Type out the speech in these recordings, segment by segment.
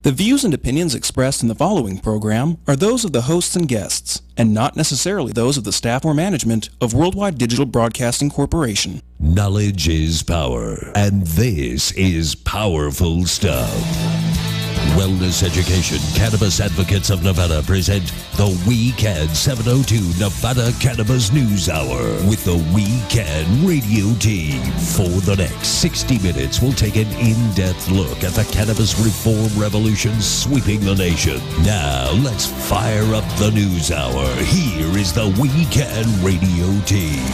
The views and opinions expressed in the following program are those of the hosts and guests, and not necessarily those of the staff or management of Worldwide Digital Broadcasting Corporation. Knowledge is power, and this is powerful stuff. Wellness Education Cannabis Advocates of Nevada present the We Can 702 Nevada Cannabis News Hour with the We Can radio team. For the next 60 minutes, we'll take an in-depth look at the cannabis reform revolution sweeping the nation. Now, let's fire up the news hour. Here is the We Can radio team.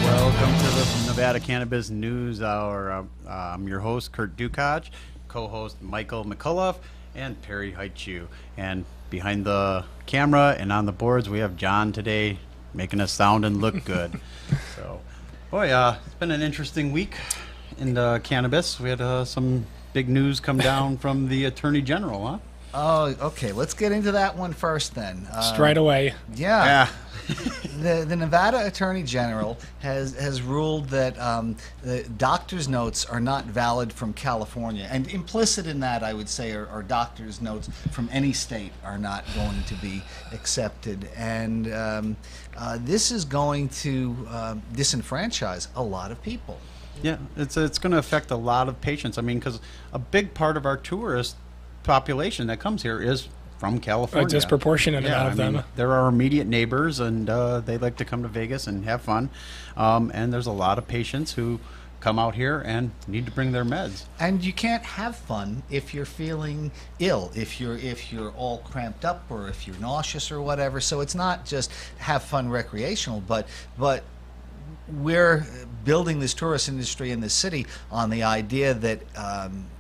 Welcome to the Nevada Cannabis News Hour. I'm your host, Kurt Dukaj, co-host Michael McCullough, and Perry Heichu. And behind the camera and on the boards, we have John today, making us sound and look good. So, boy, it's been an interesting week in cannabis. We had some big news come down from the Attorney General, huh? Oh, okay. Let's get into that one first then. Straight away. Yeah. The Nevada Attorney General has ruled that the doctor's notes are not valid from California. And implicit in that, I would say, are doctor's notes from any state are not going to be accepted. And this is going to disenfranchise a lot of people. Yeah, it's going to affect a lot of patients. I mean, because a big part of our tourist population that comes here is from California. A disproportionate amount of them. They're our immediate neighbors, and they like to come to Vegas and have fun. And there's a lot of patients who come out here and need to bring their meds. And you can't have fun if you're feeling ill, if you're all cramped up, or if you're nauseous or whatever. So it's not just have fun recreational, but we're building this tourist industry in this city on the idea that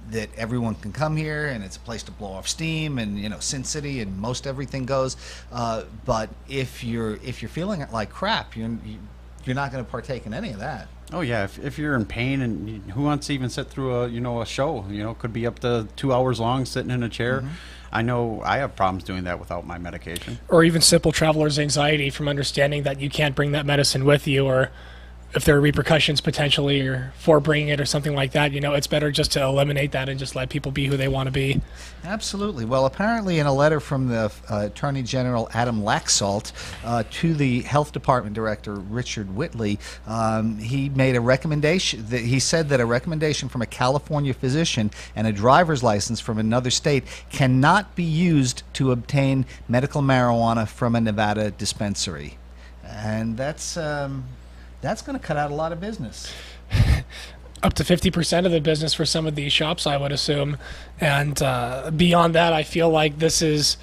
that everyone can come here and it's a place to blow off steam, and Sin City and most everything goes. But if you're feeling like crap, you're not going to partake in any of that. Oh yeah, if you're in pain, and who wants to even sit through a show? Could be up to 2 hours long sitting in a chair. Mm-hmm. I know I have problems doing that without my medication. Or even simple traveler's anxiety from understanding that you can't bring that medicine with you, or if there are repercussions potentially or for bringing it or something like that, it's better just to eliminate that and just let people be who they want to be. Absolutely. Well, apparently in a letter from the Attorney General Adam Laxalt to the Health Department Director Richard Whitley, he made a recommendation. He said that a recommendation from a California physician and a driver's license from another state cannot be used to obtain medical marijuana from a Nevada dispensary. And that's going to cut out a lot of business. Up to 50% of the business for some of these shops, I would assume. And beyond that, I feel like this is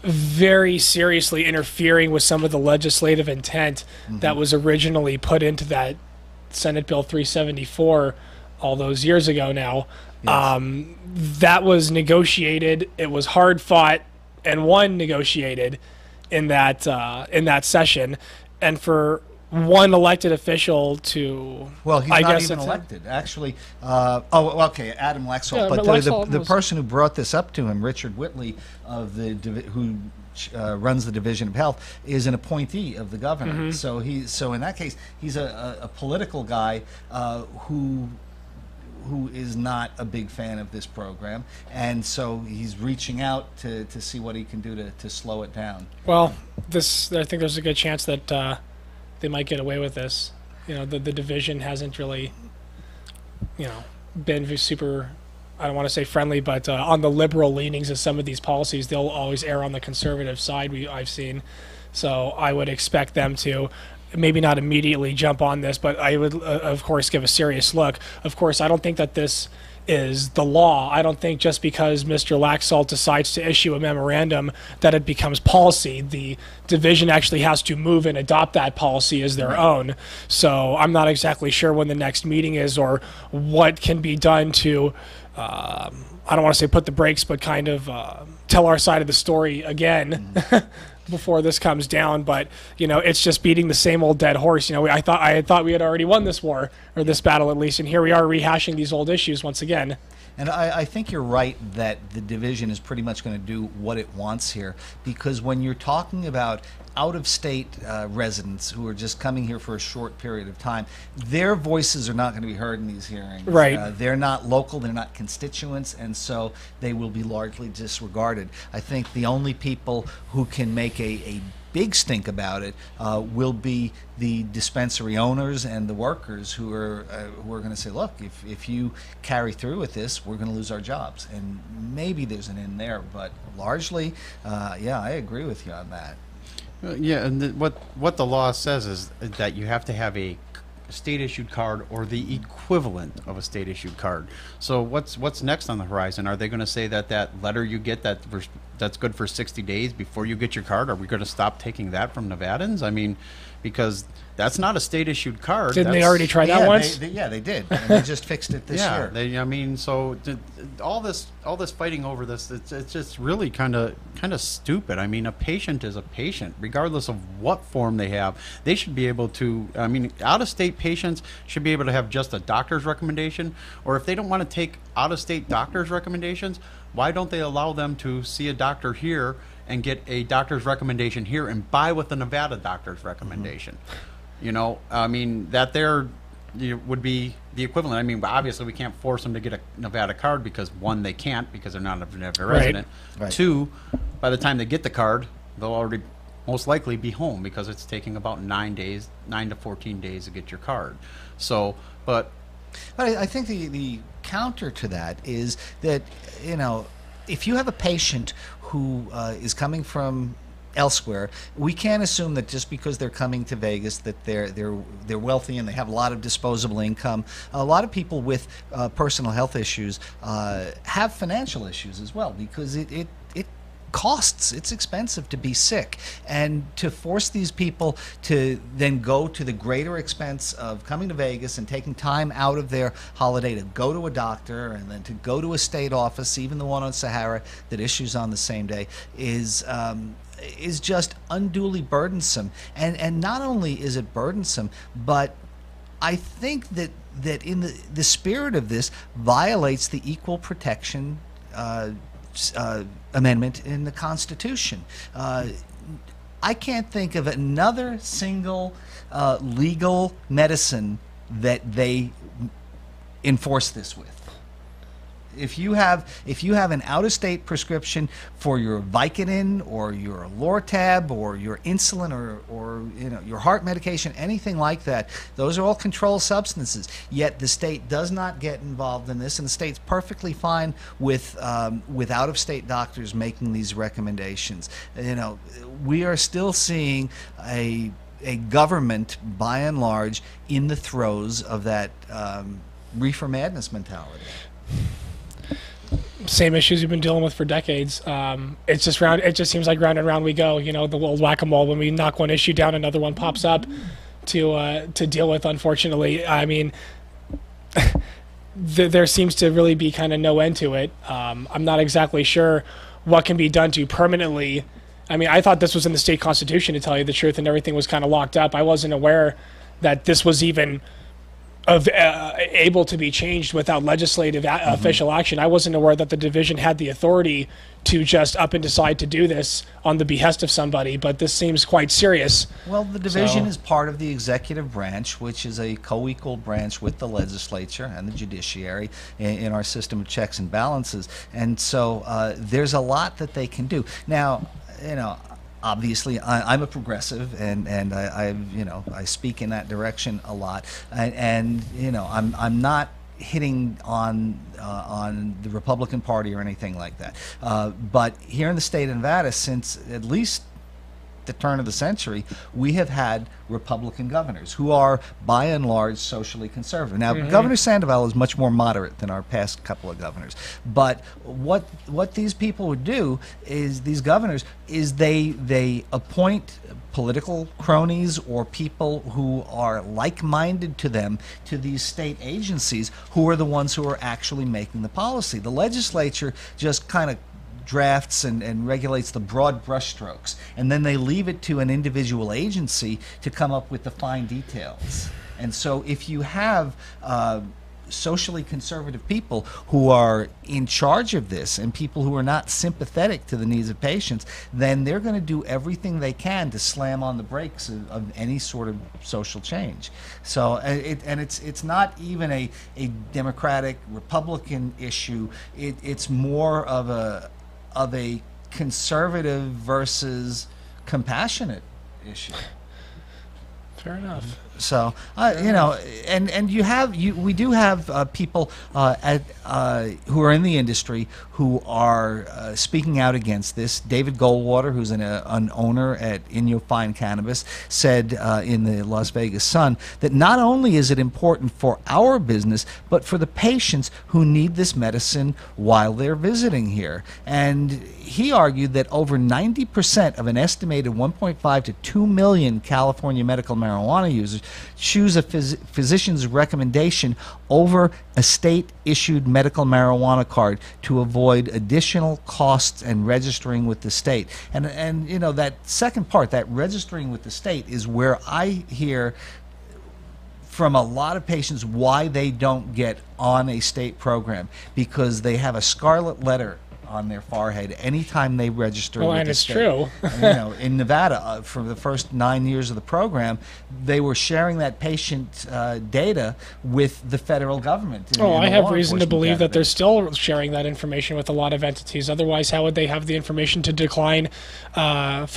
very seriously interfering with some of the legislative intent that was originally put into that Senate Bill 374 all those years ago now. Yes. That was negotiated. It was hard fought and won negotiated in that session. And for one elected official to... Well, he's not even elected, actually. Okay, Adam Laxalt. Yeah, but the person who brought this up to him, Richard Whitley, who runs the Division of Health, is an appointee of the governor. Mm-hmm. So in that case, he's a political guy who is not a big fan of this program, and so he's reaching out to see what he can do to slow it down. Well, I think there's a good chance that they might get away with this. The division hasn't really, been super, I don't want to say friendly, but on the liberal leanings of some of these policies, they'll always err on the conservative side, I've seen. So I would expect them to maybe not immediately jump on this, but I would, of course, give a serious look. Of course, I don't think that this is the law. I don't think just because Mr. Laxalt decides to issue a memorandum that it becomes policy. The division actually has to move and adopt that policy as their own. So I'm not exactly sure when the next meeting is or what can be done to, I don't want to say put the brakes, but kind of tell our side of the story again. Before this comes down, but it's just beating the same old dead horse. I thought we had already won this war, or this battle at least, and here we are rehashing these old issues once again. And I think you're right that the division is pretty much going to do what it wants here, because when you're talking about out-of-state residents who are just coming here for a short period of time, their voices are not going to be heard in these hearings. Right. They're not local, they're not constituents, and so they will be largely disregarded. I think the only people who can make a big stink about it will be the dispensary owners and the workers who are going to say, look, if you carry through with this, we're going to lose our jobs. And maybe there's an in there, but largely, yeah, I agree with you on that. Yeah, and what the law says is that you have to have a state-issued card or the equivalent of a state-issued card. So what's next on the horizon? Are they going to say that letter you get that's good for 60 days before you get your card? Are we going to stop taking that from Nevadans? I mean, because that's not a state-issued card. Didn't they already try that once? Yeah, they did. And they just fixed it this year. I mean, so all this fighting over this, it's just really kind of stupid. I mean, a patient is a patient, regardless of what form they have. They should be able to. I mean, out-of-state patients should be able to have just a doctor's recommendation, or if they don't want to take out-of-state doctor's recommendations, why don't they allow them to see a doctor here and get a doctor's recommendation here and buy with the Nevada doctor's recommendation? You know, I mean, that there would be the equivalent. I mean, obviously we can't force them to get a Nevada card because, one, they can't because they're not a Nevada resident. Right. Two, by the time they get the card, they'll already most likely be home because it's taking about 9 to 14 days to get your card. So, but I think the counter to that is that, you know, if you have a patient who is coming from elsewhere, we can't assume that just because they're coming to Vegas that they're wealthy and they have a lot of disposable income. A lot of people with personal health issues have financial issues as well, because it costs. It's expensive to be sick, and to force these people to then go to the greater expense of coming to Vegas and taking time out of their holiday to go to a doctor and then to go to a state office, even the one on Sahara that issues on the same day, is just unduly burdensome. And not only is it burdensome, but I think that in the spirit of this violates the equal protection amendment in the Constitution. I can't think of another single legal medicine that they enforce this with. If you have an out-of-state prescription for your Vicodin or your Lortab or your insulin or you know, your heart medication, anything like that, those are all controlled substances. Yet the state does not get involved in this, and the state's perfectly fine with out-of-state doctors making these recommendations. You know, we are still seeing a government, by and large, in the throes of that reefer madness mentality. Same issues we've been dealing with for decades. It just seems like round and round we go. You know, the old whack-a-mole. When we knock one issue down, another one pops up to deal with. Unfortunately, I mean, there seems to really be kind of no end to it. I'm not exactly sure what can be done to permanently. I mean, I thought this was in the state constitution, to tell you the truth, and everything was kind of locked up. I wasn't aware that this was even able to be changed without legislative official action. I wasn't aware that the division had the authority to just up and decide to do this on the behest of somebody, but this seems quite serious. Well, the division is part of the executive branch, which is a co-equal branch with the legislature and the judiciary in our system of checks and balances. And so there's a lot that they can do. Now, you know, obviously, I'm a progressive, and I speak in that direction a lot, and you know, I'm not hitting on the Republican Party or anything like that. But here in the state of Nevada, since at least the turn of the century, we have had Republican governors who are, by and large, socially conservative. Now, Governor Sandoval is much more moderate than our past couple of governors. But what these people would do is, these governors, is they appoint political cronies or people who are like-minded to them to these state agencies, who are the ones who are actually making the policy. The legislature just kind of drafts and regulates the broad brushstrokes, and then they leave it to an individual agency to come up with the fine details. And so if you have socially conservative people who are in charge of this and people who are not sympathetic to the needs of patients, then they're going to do everything they can to slam on the brakes of any sort of social change. So it's not even a Democratic Republican issue. It's more of a conservative versus compassionate issue. Fair enough. So we do have people who are in the industry who are speaking out against this. David Goldwater, who's an owner at Fine Cannabis, said in the Las Vegas Sun that not only is it important for our business, but for the patients who need this medicine while they're visiting here. And he argued that over 90% of an estimated 1.5 to 2 million California medical marijuana users choose a physician's recommendation over a state-issued medical marijuana card to avoid additional costs and registering with the state. And that second part, that registering with the state, is where I hear from a lot of patients why they don't get on a state program, because they have a scarlet letter on their forehead anytime they register with and the it's state. true. In Nevada, for the first 9 years of the program, they were sharing that patient data with the federal government. I have reason to believe that they're still sharing that information with a lot of entities. Otherwise, how would they have the information to decline potential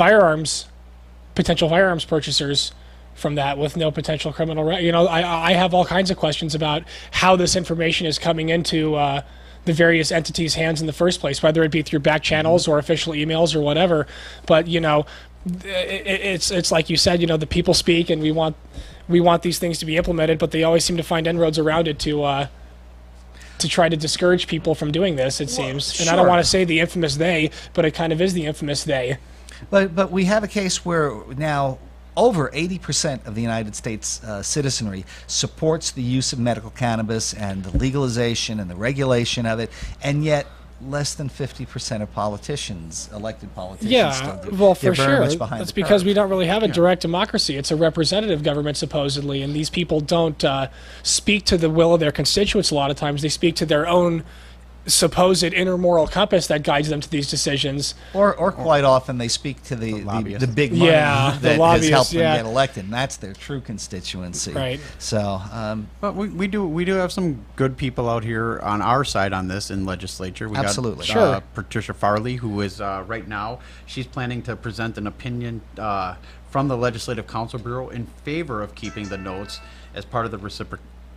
firearms purchasers from that with no potential criminal I have all kinds of questions about how this information is coming into the various entities' hands in the first place, whether it be through back channels or official emails or whatever. But it's like you said, the people speak, and we want these things to be implemented, but they always seem to find inroads around it to try to discourage people from doing this. It seems, and I don't want to say the infamous they, but it kind of is the infamous they. But we have a case where now over 80% of the United States citizenry supports the use of medical cannabis and the legalization and the regulation of it, and yet less than 50% of politicians, elected politicians, still do. Well, for They're very sure. much behind That's the because curve. we don't really have a direct democracy. It's a representative government, supposedly, and these people don't speak to the will of their constituents a lot of times. They speak to their own supposed inner moral compass that guides them to these decisions. Or quite often they speak to the big money that has helped them get elected, and that's their true constituency. Right. So, but we do have some good people out here on our side on this in legislature. We Absolutely. got Patricia Farley, who is right now, she's planning to present an opinion from the Legislative Council Bureau in favor of keeping the notes as part of the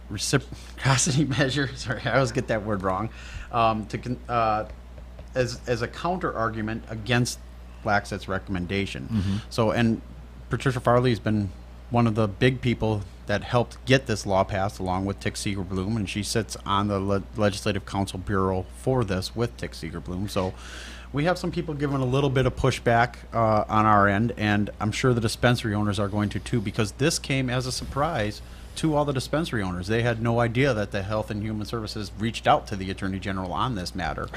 reciprocity measure. Sorry, I always get that word wrong. As a counter argument against Laxett's recommendation. So, and Patricia Farley has been one of the big people that helped get this law passed, along with Tick Seeger-Bloom, and she sits on the Legislative Council Bureau for this with Tick Seeger-Bloom. So we have some people giving a little bit of pushback on our end, and I'm sure the dispensary owners are going to too, because this came as a surprise to all the dispensary owners. They had no idea that the Health and Human Services reached out to the Attorney General on this matter.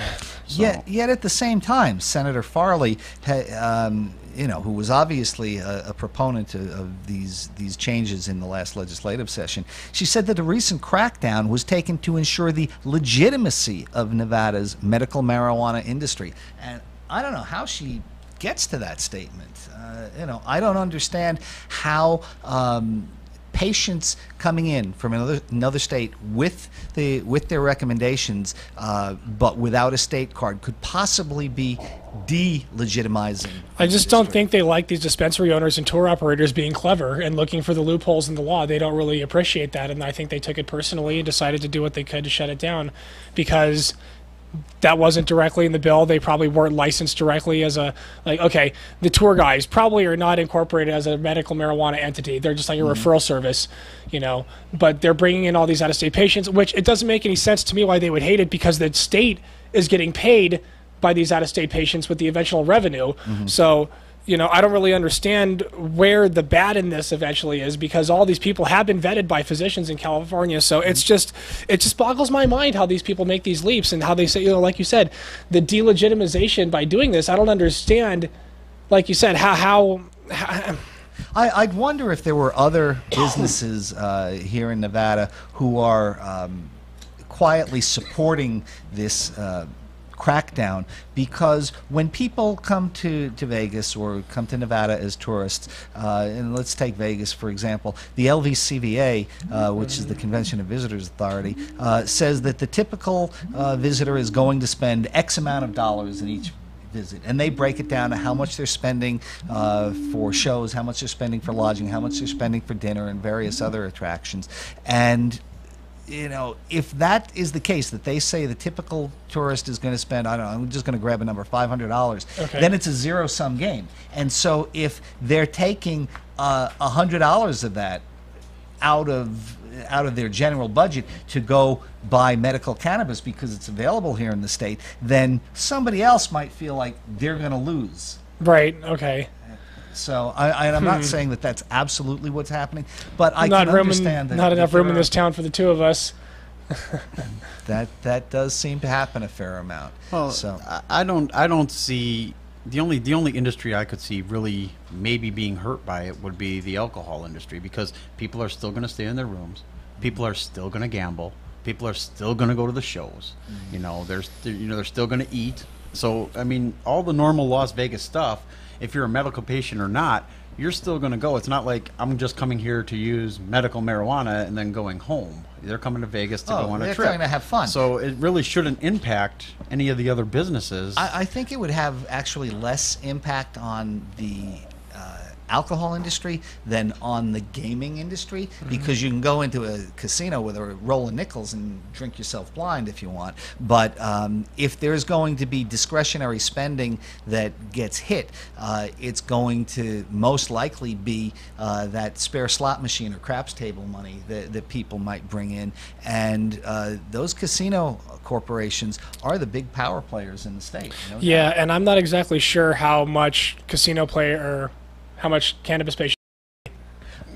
So. Yet at the same time, Senator Farley, who was obviously a proponent of these changes in the last legislative session, she said that the recent crackdown was taken to ensure the legitimacy of Nevada's medical marijuana industry. And I don't know how she gets to that statement. I don't understand how patients coming in from another state with their recommendations, but without a state card, could possibly be delegitimizing. I just don't think they like these dispensary owners and tour operators being clever and looking for the loopholes in the law. They don't really appreciate that, and I think they took it personally and decided to do what they could to shut it down, because that wasn't directly in the bill. They probably weren't licensed directly as the tour guys probably are not incorporated as a medical marijuana entity. They're just like a referral service, but they're bringing in all these out-of-state patients, which it doesn't make any sense to me why they would hate it, because the state is getting paid by these out-of-state patients with the eventual revenue. So, I don't really understand where the bad in this eventually is, because all these people have been vetted by physicians in California. So it just boggles my mind how these people make these leaps, and how they say, like you said, the delegitimization by doing this. I don't understand, like you said, how I'd wonder if there were other businesses here in Nevada who are quietly supporting this crackdown, because when people come to Vegas or come to Nevada as tourists, and let's take Vegas for example, the LVCVA, which is the Convention and Visitors Authority, says that the typical visitor is going to spend X amount of dollars in each visit, and they break it down to how much they're spending for shows, how much they're spending for lodging, how much they're spending for dinner and various other attractions. And if that is the case, that they say the typical tourist is going to spend, I don't know, I'm just going to grab a number, $500, okay, then it's a zero-sum game. And so if they're taking $100 of that out of their general budget to go buy medical cannabis because it's available here in the state, then somebody else might feel like they're going to lose. Right, okay. So I'm not saying that that's absolutely what's happening, but I can understand that not enough room in this town for the two of us. that does seem to happen a fair amount. Well, so I don't see the only industry I could see really maybe being hurt by it would be the alcohol industry, because people are still going to stay in their rooms, people are still going to gamble, people are still going to go to the shows, they're still going to eat. So I mean, all the normal Las Vegas stuff, if you're a medical patient or not, you're still going to go. It's not like I'm just coming here to use medical marijuana and then going home. They're coming to Vegas to go on a trip. They're trying to have fun. So it really shouldn't impact any of the other businesses. I think it would have actually less impact on the alcohol industry than on the gaming industry, because you can go into a casino with a roll of nickels and drink yourself blind if you want. But if there's going to be discretionary spending that gets hit, it's going to most likely be that spare slot machine or craps table money that people might bring in. And those casino corporations are the big power players in the state. Yeah, and I'm not exactly sure how much how much cannabis patients.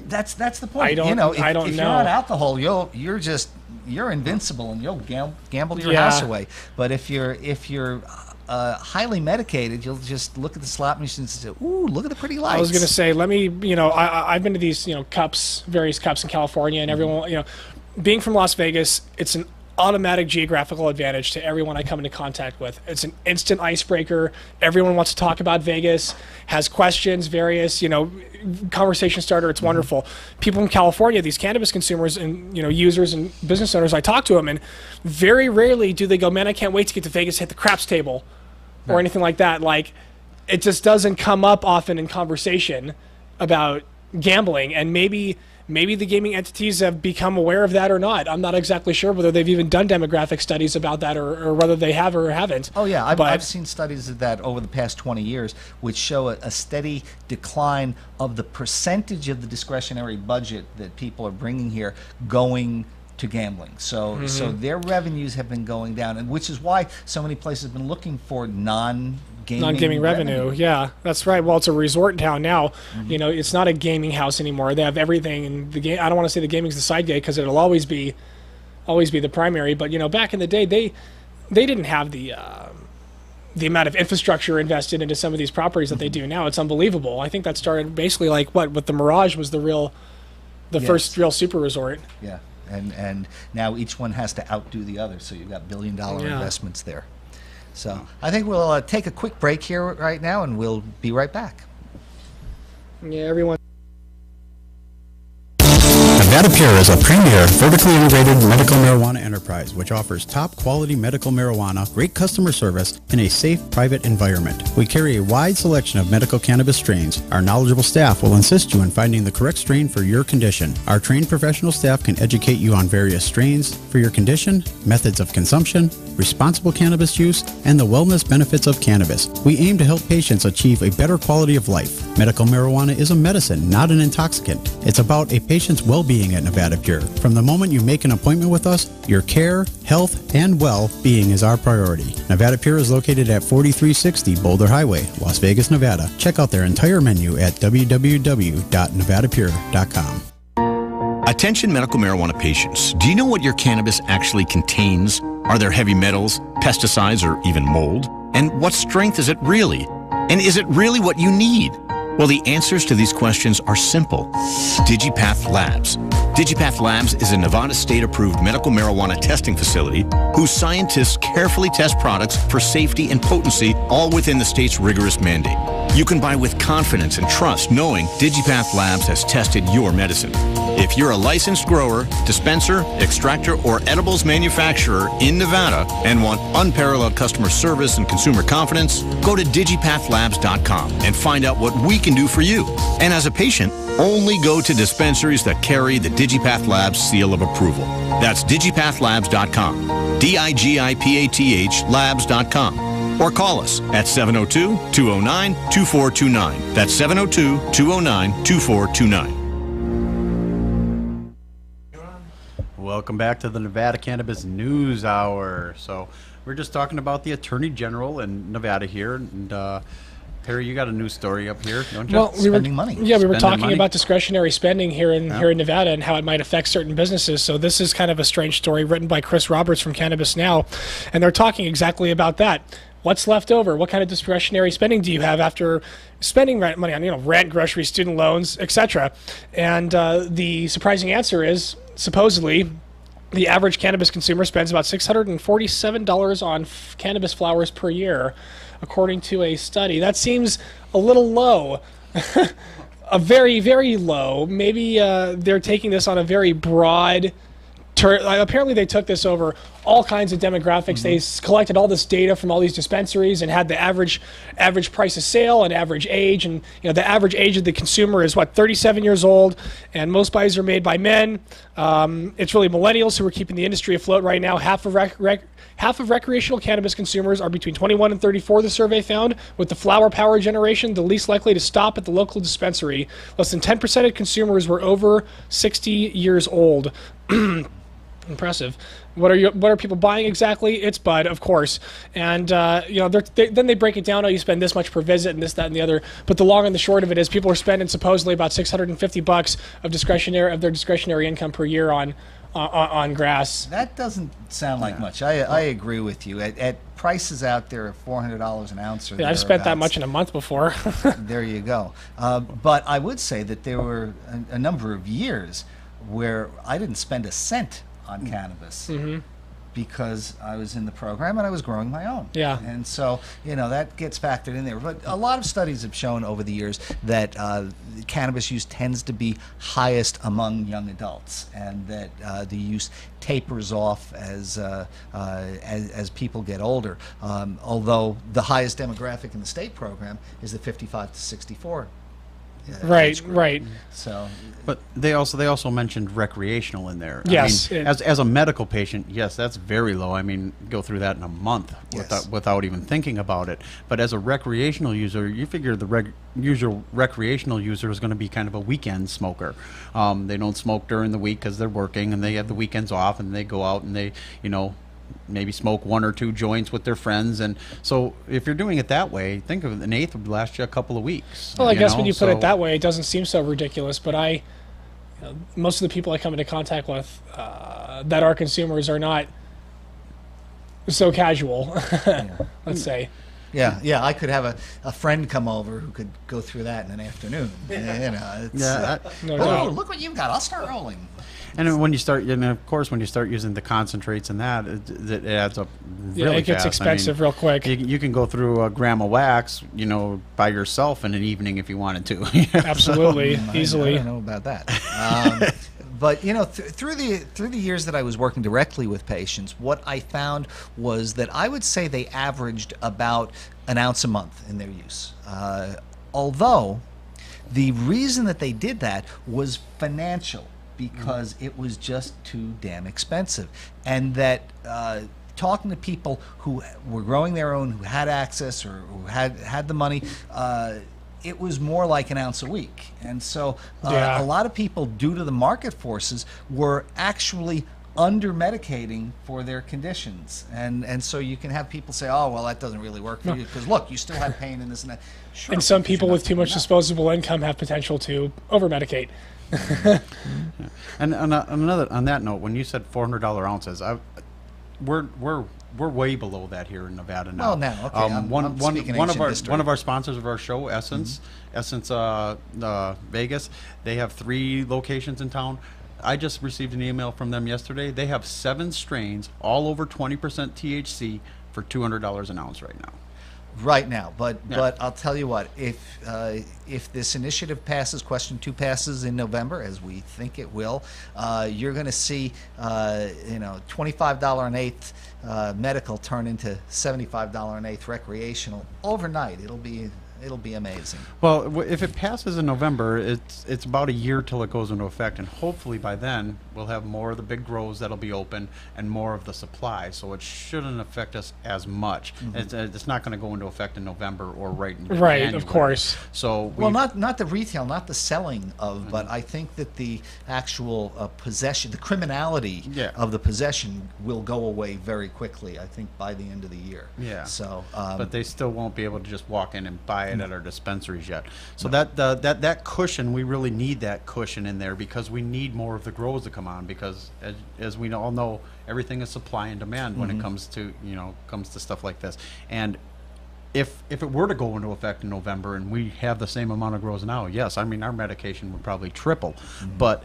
That's the point. I don't know. If you're on alcohol, you're invincible and you'll gamble your house away. But if you're highly medicated, you'll just look at the slot machines and say, "Ooh, look at the pretty lights." I was going to say, I've been to these, various cups in California, and everyone, being from Las Vegas, it's an automatic geographical advantage to everyone I come into contact with. It's an instant icebreaker. Everyone wants to talk about Vegas, has questions, various, conversation starter. It's wonderful. People in California, these cannabis consumers and, users and business owners, I talk to them, and very rarely do they go, man, I can't wait to get to Vegas, hit the craps table or anything like that. Like, it just doesn't come up often in conversation about gambling, and maybe the gaming entities have become aware of that or not. I'm not exactly sure whether they've even done demographic studies about that or whether they have or haven't. Oh, yeah. I've seen studies of that over the past 20 years, which show a steady decline of the percentage of the discretionary budget that people are bringing here going to gambling. So their revenues have been going down, and which is why so many places have been looking for non-gaming revenue. Yeah, that's right. Well, it's a resort town now. It's not a gaming house anymore. They have everything, and the game. I don't want to say the gaming's the side gig, because it'll always be the primary. But back in the day, they didn't have the amount of infrastructure invested into some of these properties that they do now. It's unbelievable. I think that started basically with the Mirage was the first real super resort. Yeah, and now each one has to outdo the other. So you've got billion-dollar investments there. So I think we'll take a quick break here right now, and we'll be right back. Yeah, everyone. Nevada Pure is a premier, vertically integrated medical marijuana enterprise which offers top quality medical marijuana, great customer service, and a safe private environment. We carry a wide selection of medical cannabis strains. Our knowledgeable staff will assist you in finding the correct strain for your condition. Our trained professional staff can educate you on various strains for your condition, methods of consumption, responsible cannabis use, and the wellness benefits of cannabis. We aim to help patients achieve a better quality of life. Medical marijuana is a medicine, not an intoxicant. It's about a patient's well-being at Nevada Pure. From the moment you make an appointment with us, your care, health, and well-being is our priority. Nevada Pure is located at 4360 Boulder Highway, Las Vegas, Nevada. Check out their entire menu at www.nevadapure.com. Attention medical marijuana patients. Do you know what your cannabis actually contains? Are there heavy metals, pesticides, or even mold? And what strength is it really? And is it really what you need? Well, the answers to these questions are simple. DigiPath Labs. Digipath Labs is a Nevada state-approved medical marijuana testing facility whose scientists carefully test products for safety and potency, all within the state's rigorous mandate. You can buy with confidence and trust knowing Digipath Labs has tested your medicine. If you're a licensed grower, dispenser, extractor, or edibles manufacturer in Nevada and want unparalleled customer service and consumer confidence, go to digipathlabs.com and find out what we can do for you. And as a patient, only go to dispensaries that carry the Digipath Labs seal of approval. That's digipathlabs.com, DIGIPATH labs.com, or call us at 702-209-2429. That's 702-209-2429. Welcome back to the Nevada Cannabis News Hour. So we're just talking about the Attorney General in Nevada here, and Perry, you got a news story up here, don't you? Well, Spending money. Yeah, we were Spending talking money. about discretionary spending here in Nevada and how it might affect certain businesses. So this is kind of a strange story written by Chris Roberts from Cannabis Now, and they're talking exactly about that. What's left over? What kind of discretionary spending do you have after spending rent money on, rent, groceries, student loans, etc.? And the surprising answer is, supposedly, the average cannabis consumer spends about $647 on cannabis flowers per year, according to a study. That seems a little low. A very, very low. Maybe they're taking this on a very broad apparently they took this over all kinds of demographics. They collected all this data from all these dispensaries and had the average price of sale and average age. And the average age of the consumer is 37 years old, and most buys are made by men. It's really millennials who are keeping the industry afloat right now. Half of recreational cannabis consumers are between 21 and 34, the survey found, with the flower power generation the least likely to stop at the local dispensary. Less than 10% of consumers were over 60 years old. Impressive. What are people buying exactly? It's bud, of course, and then they break it down. Oh, you spend this much per visit, and this, that, and the other. But the long and the short of it is, people are spending supposedly about $650 of their discretionary income per year on grass. That doesn't sound like much. I agree with you. At prices out there of $400 an ounce. Or I've spent that much in a month before. There you go. But I would say that there were a number of years where I didn't spend a cent on cannabis because I was in the program and I was growing my own. Yeah. And so, that gets factored in there. But a lot of studies have shown over the years that cannabis use tends to be highest among young adults, and that the use tapers off as people get older. Although the highest demographic in the state program is the 55 to 64. Right. So, but they also mentioned recreational in there. Yes. I mean, as a medical patient, yes, that's very low. I mean, go through that in a month without even thinking about it. But as a recreational user, you figure the usual recreational user is going to be kind of a weekend smoker. They don't smoke during the week because they're working, and they have the weekends off, and they go out and they, maybe smoke 1 or 2 joints with their friends. And so if you're doing it that way, think of it, an eighth would last you a couple of weeks. Well, I guess when you put it that way, it doesn't seem so ridiculous. But most of the people I come into contact with that are consumers are not so casual, let's say. Yeah, I could have a friend come over who could go through that in an afternoon. Look what you've got. I'll start rolling. And when you start, of course, when you start using the concentrates and that, it adds up really fast. It gets expensive real quick. You can go through a gram of wax, by yourself in an evening if you wanted to. Absolutely, easily. I don't know about that. But through the years that I was working directly with patients, what I found was that I would say they averaged about an ounce a month in their use. Although the reason that they did that was financial, because it was just too damn expensive, and that talking to people who were growing their own, who had access or who had the money, it was more like an ounce a week. And so a lot of people, due to the market forces, were actually under-medicating for their conditions. And so you can have people say, oh, well, that doesn't really work for you, because look, you still have pain and this and that. Sure, and some people with too much disposable income have potential to over-medicate. And on that note, when you said $400 ounces, we're way below that here in Nevada now. Well, now, okay. One of our sponsors of our show, Essence Vegas, they have 3 locations in town. I just received an email from them yesterday. They have 7 strains, all over 20% THC, for $200 an ounce right now. Right now, but I'll tell you what, if this initiative passes, question 2 passes in November, as we think it will, you're going to see $25 an eighth medical turn into $75 an eighth recreational overnight. It'll be amazing. Well, if it passes in November, it's about a year till it goes into effect, and hopefully by then we'll have more of the big grows that'll be open and more of the supply, so it shouldn't affect us as much. It's not going to go into effect in November or right in January. Of course. So well, not the retail, not the selling of, but I think that the actual possession, the criminality of the possession will go away very quickly, I think, by the end of the year. Yeah. So, but they still won't be able to just walk in and buy it at our dispensaries yet. So that cushion, we really need that cushion in there, because we need more of the grows to come on, because as we all know, everything is supply and demand when it comes to stuff like this. And if it were to go into effect in November and we have the same amount of grows now, yes, I mean, our medication would probably triple. But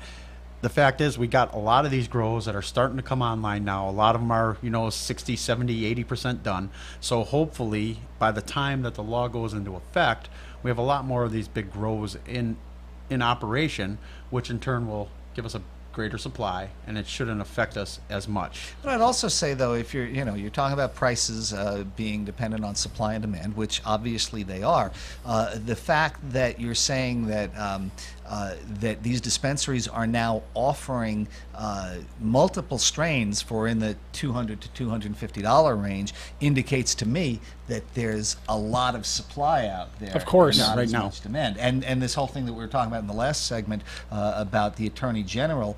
the fact is, we got a lot of these grows that are starting to come online now. A lot of them are, 60, 70, 80% done. So hopefully, by the time that the law goes into effect, we have a lot more of these big grows in operation, which in turn will give us a greater supply, and it shouldn't affect us as much. But I'd also say, though, if you're talking about prices being dependent on supply and demand, which obviously they are, the fact that you're saying that that these dispensaries are now offering multiple strains for in the $200 to $250 range indicates to me that there's a lot of supply out there. Of course. not right as now. much demand. And this whole thing that we were talking about in the last segment about the Attorney General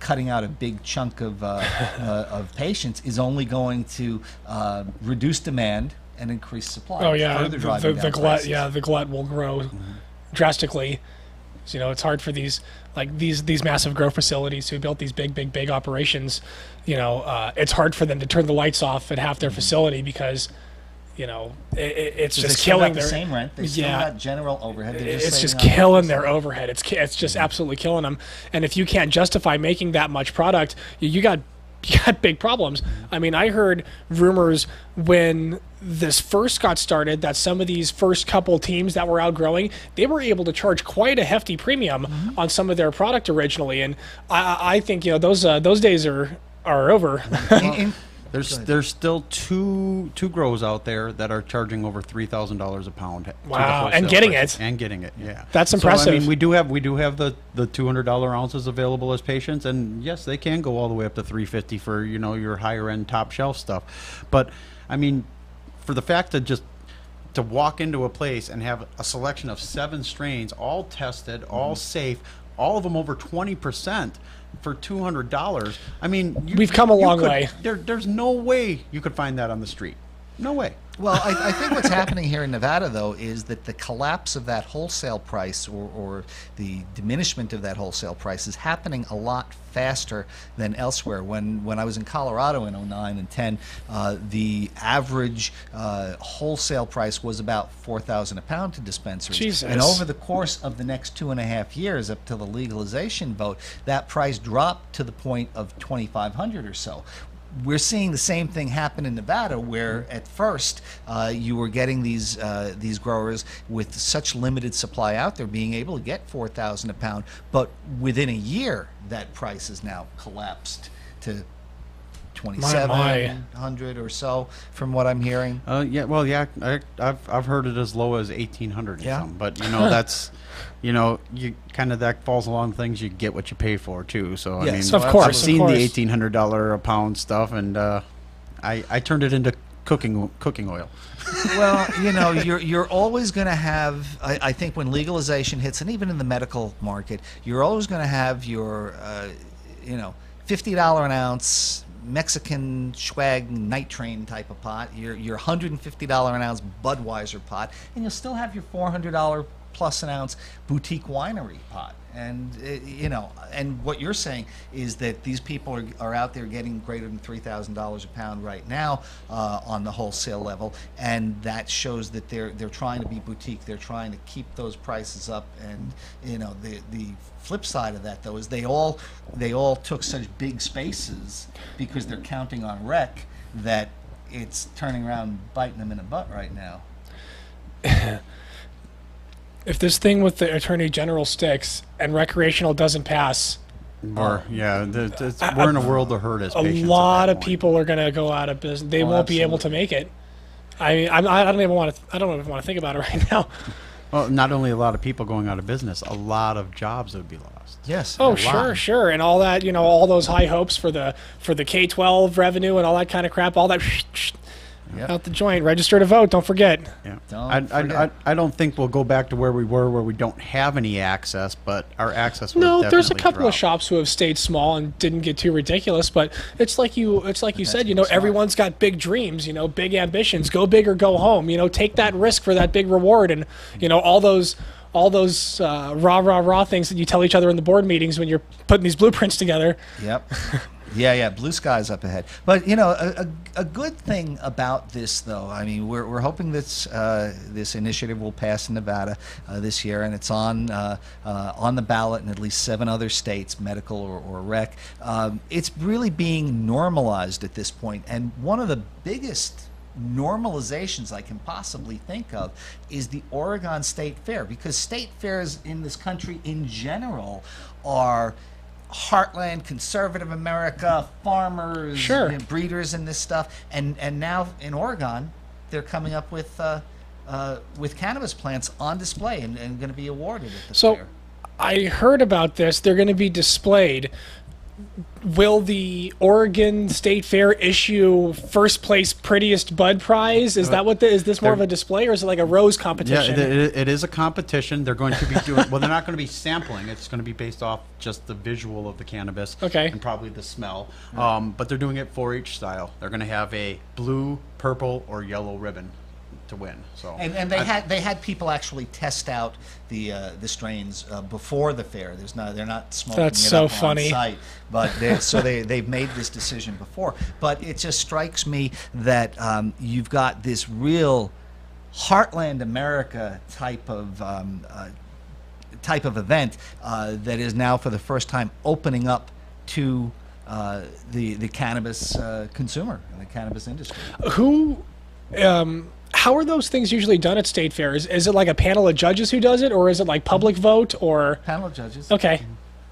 cutting out a big chunk of patients is only going to reduce demand and increase supply. Oh yeah, further driving the down glut. prices. Yeah, the glut will grow drastically. So, it's hard for these massive grow facilities who built these big operations. It's hard for them to turn the lights off at half their facility because, it's just they still killing got the their same rent. They still got general overhead. They're it's just saving on killing it. their overhead. It's just absolutely killing them. And if you can't justify making that much product, you got big problems. I mean, I heard rumors when this first got started that some of these first couple teams that were outgrowing, they were able to charge quite a hefty premium on some of their product originally. And I think those days are over. There's still two grows out there that are charging over $3,000 a pound. to the Wow, and wholesale getting price. it. And getting it, yeah. That's So, impressive. I mean, we do have the $200 ounces available as patients, and yes, they can go all the way up to $350 for your higher end top shelf stuff. But I mean, for the fact that to walk into a place and have a selection of 7 strains, all tested, all safe, all of them over 20%. For $200, I mean, We've come a long way. There's no way you could find that on the street. No way. Well, I think what's happening here in Nevada, though, is that the collapse of that wholesale price or the diminishment of that wholesale price is happening a lot faster than elsewhere. When I was in Colorado in 09 and 10, the average wholesale price was about $4,000 a pound to dispensaries. Jesus. And over the course of the next 2.5 years, up to the legalization vote, that price dropped to the point of $2,500 or so. We're seeing the same thing happen in Nevada, where at first you were getting these growers with such limited supply out there being able to get $4,000 a pound, but within a year that price has now collapsed to $2,700 or so, from what I'm hearing. I've heard it as low as $1,800. Yeah. But that's you kind of, that falls along things, you get what you pay for too. So Yes, I mean, of course, I've seen of the course. $1,800 a pound stuff, and I turned it into cooking oil. Well, you're always going to have, I think when legalization hits, and even in the medical market, you're always going to have your, $50 an ounce Mexican swag night train type of pot, your $150 an ounce Budweiser pot, and you'll still have your $400 plus an ounce boutique winery pot. And you know, and what you're saying is that these people are out there getting greater than $3,000 a pound right now on the wholesale level, and that shows that they're trying to be boutique. They're trying to keep those prices up. And you know, the flip side of that though is they all took such big spaces because they're counting on rec that it's turning around and biting them in the butt right now. If this thing with the Attorney General sticks and recreational doesn't pass, we're in a world of hurt as a patients lot at of that people are going to go out of business. They Oh, won't be able to absolutely. make it. I don't even want to. I don't even want to think about it right now. Well, not only a lot of people going out of business, a lot of jobs would be lost. Yes. Oh, a lot. sure, and all that, you know, all those high hopes for the K-12 revenue and all that kind of crap, all that Yep. out the joint. Register to vote. Don't forget. Yeah. Don't forget. I don't think we'll go back to where we were, where we don't have any access, but our access will No, there's a definitely couple of drop. shops who have stayed small and didn't get too ridiculous, but it's like you said, you know, smart. everyone's got big dreams, you know, big ambitions. Go big or go home. You know, take that risk for that big reward, and you know all those rah things that you tell each other in the board meetings when you're putting these blueprints together. Yep. Yeah, blue skies up ahead. But you know, a good thing about this, though, I mean, we're hoping this this initiative will pass in Nevada this year, and it's on the ballot in at least 7 other states, medical or rec. It's really being normalized at this point, and one of the biggest normalizations I can possibly think of is the Oregon State Fair, because state fairs in this country in general are heartland, conservative America, farmers, Sure. and breeders, and this stuff. And now in Oregon, they're coming up with cannabis plants on display and going to be awarded at the So fair. I heard about this. They're going to be displayed. Will the Oregon State Fair issue first place prettiest bud prize? Is that what is this more of a display, or is it like a rose Yeah, competition? it is a competition. They're going to be doing, well, they're not going to be sampling. It's going to be based off just the visual of the cannabis. Okay. And probably the smell. But they're doing it for each style. They're going to have a blue, purple, or yellow ribbon to win. So And they had people actually test out the strains before the fair. They're not smoking That's it so up funny. on site, but they've made this decision before. But it just strikes me that you've got this real heartland America type of event that is now for the first time opening up to the cannabis consumer and the cannabis industry. How are those things usually done at state fairs? Is it like a panel of judges who does it, or is it like public vote, or? Panel of judges. Okay,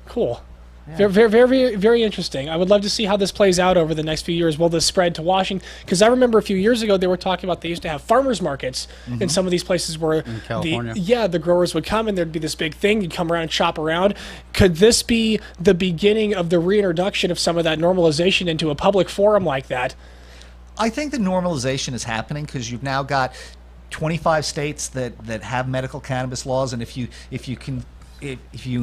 cool. Very, very, very, very interesting. I would love to see how this plays out over the next few years. Will this spread to Washington? Because I remember a few years ago they were talking about they used to have farmers markets in some of these places where California. the growers would come and there'd be this big thing. You'd come around and shop around. Could this be the beginning of the reintroduction of some of that normalization into a public forum like that? I think the normalization is happening because you've now got 25 states that have medical cannabis laws, and if you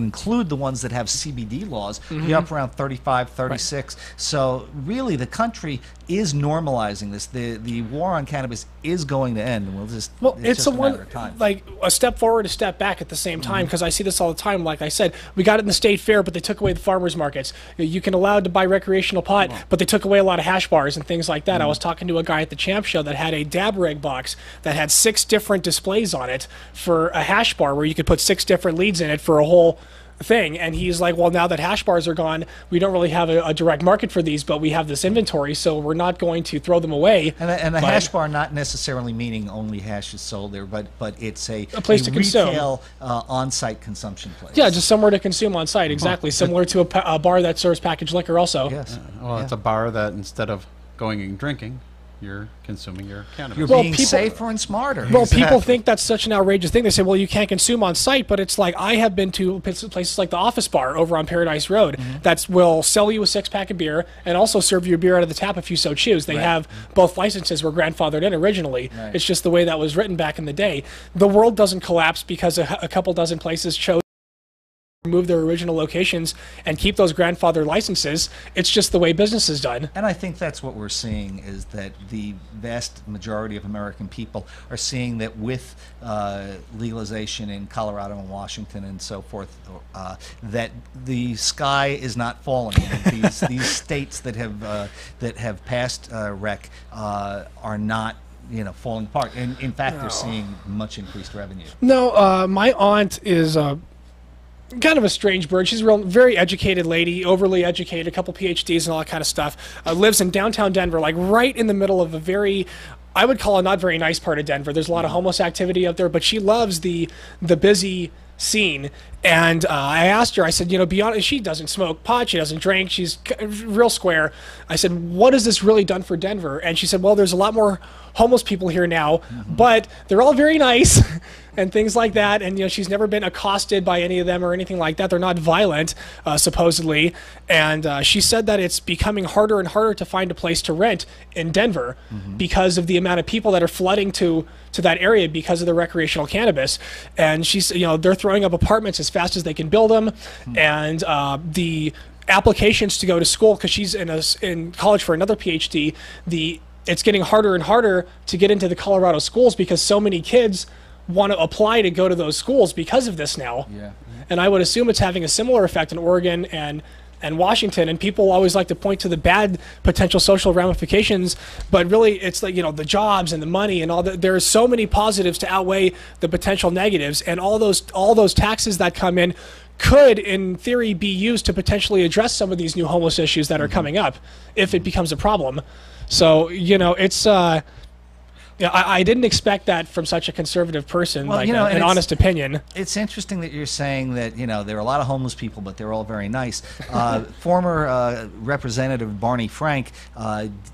include the ones that have CBD laws, you're up around 35, 36. Right. So really, the country is normalizing this. The war on cannabis is going to end, and it's it's just a matter of time. like a step forward, a step back at the same time, because I see this all the time. Like I said, we got it in the state fair, but they took away the farmers markets. You can allow to buy recreational pot, but they took away a lot of hash bars and things like that. I was talking to a guy at the Champ Show that had a dab reg box that had 6 different displays on it for a hash bar where you could put 6 different leads in it for a whole thing. And he's like, well, now that hash bars are gone, we don't really have a direct market for these, but we have this inventory, so we're not going to throw them away. And the hash bar not necessarily meaning only hash is sold there, but it's a place to consume. Retail on-site consumption place. Yeah, just somewhere to consume on site, exactly. Similar to a bar that serves packaged liquor also. Yes. Well, it's a bar that instead of going and drinking, you're consuming your cannabis. You're Well, being people- safer and smarter. Well, people think that's such an outrageous thing. They say, well, you can't consume on site, but it's like I have been to places like the Office Bar over on Paradise Road that will sell you a 6-pack of beer and also serve you a beer out of the tap if you so choose. They have both licenses were grandfathered in originally. Right. It's just the way that was written back in the day. The world doesn't collapse because a couple dozen places chose move their original locations and keep those grandfather licenses. It's just the way business is done. And I think that's what we're seeing, is that the vast majority of American people are seeing that with legalization in Colorado and Washington and so forth, that the sky is not falling. These states that have passed rec are not falling apart. And in fact, they're seeing much increased revenue. No, my aunt is kind of a strange bird. She's a very educated lady, overly educated, a couple PhDs and all that kind of stuff. Lives in downtown Denver, like right in the middle of a very, I would call a not very nice part of Denver. There's a lot of homeless activity out there, but she loves the busy scene. And I asked her, I said, be honest, she doesn't smoke pot, she doesn't drink, she's real square. I said, what has this really done for Denver? And she said, well, there's a lot more homeless people here now, but they're all very nice and things like that. And she's never been accosted by any of them or anything like that. They're not violent, supposedly. And she said that it's becoming harder and harder to find a place to rent in Denver because of the amount of people that are flooding to that area because of the recreational cannabis. And she's, they're throwing up apartments as fast as they can build them. And the applications to go to school, because she's in college for another PhD, it's getting harder and harder to get into the Colorado schools because so many kids want to apply to go to those schools because of this now. Yeah. And I would assume it's having a similar effect in Oregon and Washington. And people always like to point to the bad potential social ramifications, but really it's like, the jobs and the money and all that. There are so many positives to outweigh the potential negatives, and all those taxes that come in could, in theory, be used to potentially address some of these new homeless issues that are coming up if it becomes a problem. So, it's I didn't expect that from such a conservative person, well, an honest opinion. It's interesting that you're saying that, there are a lot of homeless people, but they're all very nice. Former Representative Barney Frank